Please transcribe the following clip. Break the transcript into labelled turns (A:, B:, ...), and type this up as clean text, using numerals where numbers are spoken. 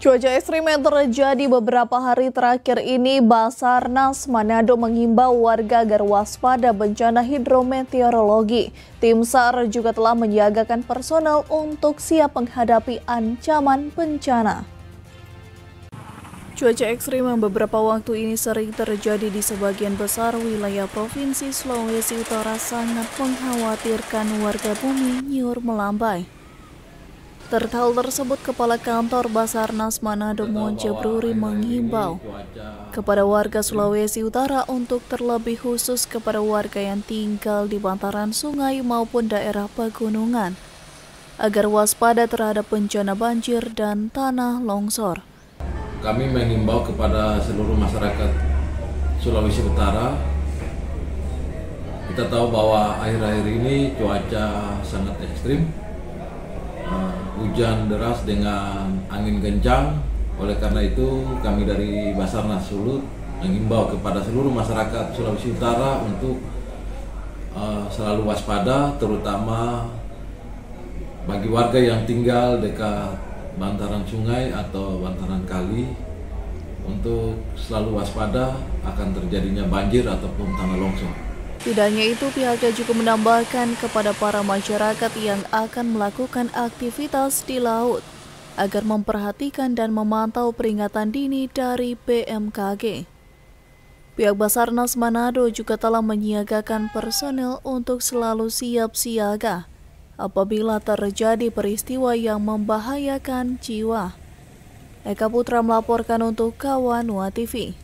A: Cuaca ekstrim yang terjadi beberapa hari terakhir ini, Basarnas Manado mengimbau warga agar waspada bencana hidrometeorologi. Tim SAR juga telah menyiagakan personel untuk siap menghadapi ancaman bencana. Cuaca ekstrim yang beberapa waktu ini sering terjadi di sebagian besar wilayah Provinsi Sulawesi Utara sangat mengkhawatirkan warga bumi Nyur Melambai. Terkait hal tersebut, Kepala Kantor Basarnas Manado Monce Bruri menghimbau kepada warga Sulawesi Utara untuk terlebih khusus kepada warga yang tinggal di bantaran sungai maupun daerah pegunungan agar waspada terhadap bencana banjir dan tanah longsor.
B: Kami menghimbau kepada seluruh masyarakat Sulawesi Utara. Kita tahu bahwa akhir-akhir ini cuaca sangat ekstrim. Hujan deras dengan angin kencang. Oleh karena itu kami dari Basarnas Sulut mengimbau kepada seluruh masyarakat Sulawesi Utara untuk selalu waspada, terutama bagi warga yang tinggal dekat bantaran sungai atau bantaran kali, untuk selalu waspada akan terjadinya banjir ataupun tanah longsor.
A: Tidak hanya itu, pihaknya juga menambahkan kepada para masyarakat yang akan melakukan aktivitas di laut agar memperhatikan dan memantau peringatan dini dari BMKG. Pihak Basarnas Manado juga telah menyiagakan personel untuk selalu siap siaga apabila terjadi peristiwa yang membahayakan jiwa. Eka Putra melaporkan untuk Kawanua TV.